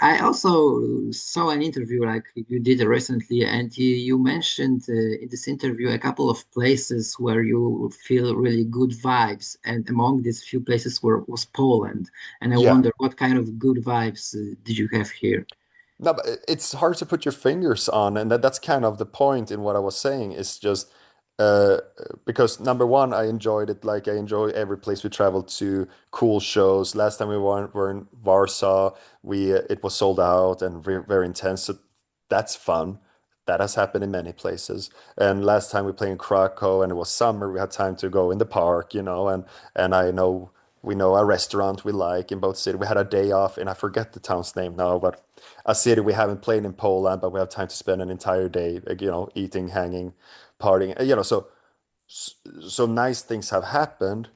I also saw an interview like you did recently, and you mentioned in this interview a couple of places where you feel really good vibes, and among these few places was Poland. And I Yeah. wonder what kind of good vibes did you have here? No, but it's hard to put your fingers on, and that's kind of the point in what I was saying. Is just uh, because number one, I enjoyed it. Like I enjoy every place we traveled to, cool shows. Last time were in Warsaw, we it was sold out and very intense. So that's fun. That has happened in many places. And last time we played in Krakow, and it was summer. We had time to go in the park, and I know we know a restaurant we like in both cities. We had a day off, and I forget the town's name now, but a city we haven't played in Poland, but we have time to spend an entire day, like, eating, hanging, partying, so nice things have happened,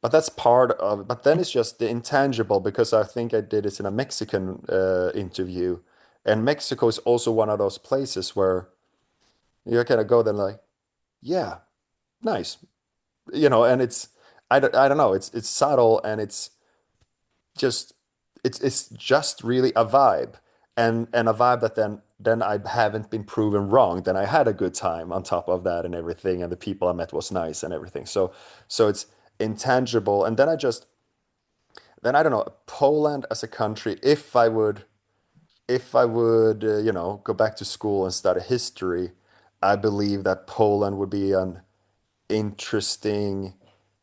but that's part of, but then it's just the intangible because I think I did this in a Mexican interview, and Mexico is also one of those places where you kind of go there like, yeah, nice, and I don't know, it's subtle and just it's just really a vibe and a vibe that then I haven't been proven wrong. Then I had a good time on top of that and everything, and the people I met was nice and everything. So it's intangible. And then I don't know, Poland as a country, if I would go back to school and study history, I believe that Poland would be an interesting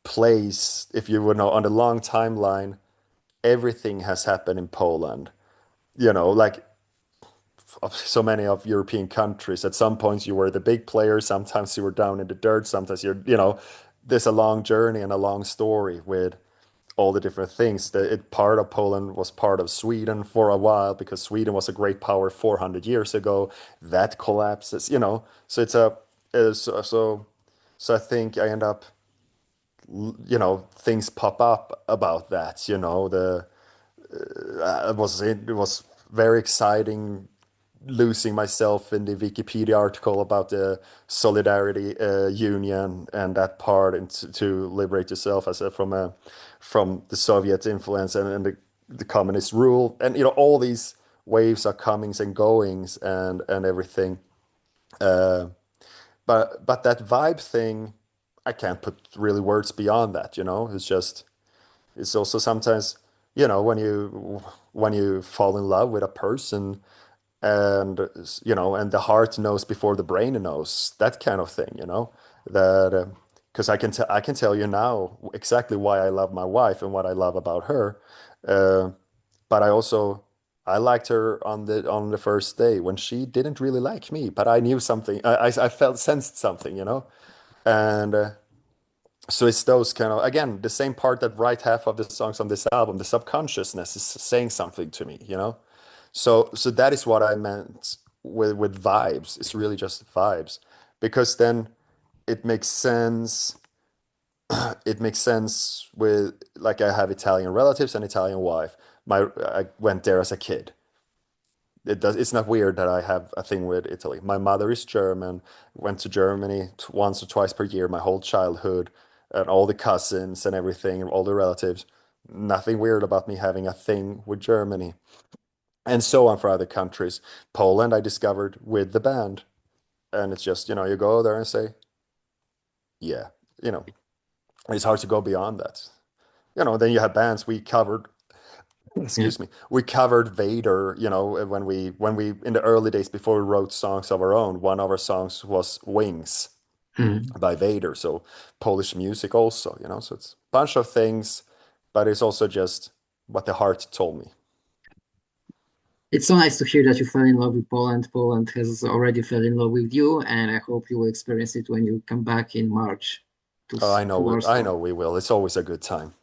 place if you would know on the long timeline. Everything has happened in Poland, like of so many of European countries. At some points, you were the big player. Sometimes you were down in the dirt. Sometimes there's a long journey and a long story with all the different things. Part of Poland was part of Sweden for a while because Sweden was a great power 400 years ago. That collapses. So so I think I end up, things pop up about that. It was very exciting losing myself in the Wikipedia article about the Solidarity Union and that part, and to liberate yourself from the Soviet influence and the communist rule, and all these waves are comings and goings and everything. Uh, but that vibe thing, I can't put really words beyond that. It's also sometimes, when you fall in love with a person, and the heart knows before the brain knows, that kind of thing, that because I can tell you now exactly why I love my wife and what I love about her. uh, but I liked her on the first day when she didn't really like me, but I knew something. I felt sensed something, and so it's those kind of, again, the same part that right half of the songs on this album, the subconsciousness is saying something to me. So that is what I meant with vibes. It's really just vibes, because then it makes sense. It makes sense with, like, I have Italian relatives and Italian wife. I went there as a kid. It's not weird that I have a thing with Italy. My mother is German. Went to Germany once or twice per year my whole childhood, and all the cousins and everything, all the relatives. Nothing weird about me having a thing with Germany, and so on for other countries. Poland, I discovered with the band. And it's just, you go there and say, yeah, you know, it's hard to go beyond that. Then you have bands we covered, Yeah. excuse me, we covered Vader, when we in the early days before we wrote songs of our own, one of our songs was Wings Mhm. by Vader. So Polish music also, so it's a bunch of things, but it's also just what the heart told me. It's so nice to hear that you fell in love with Poland. Poland has already fell in love with you, and I hope you will experience it when you come back in March to Oh, to I Warsaw. know we will. It's always a good time.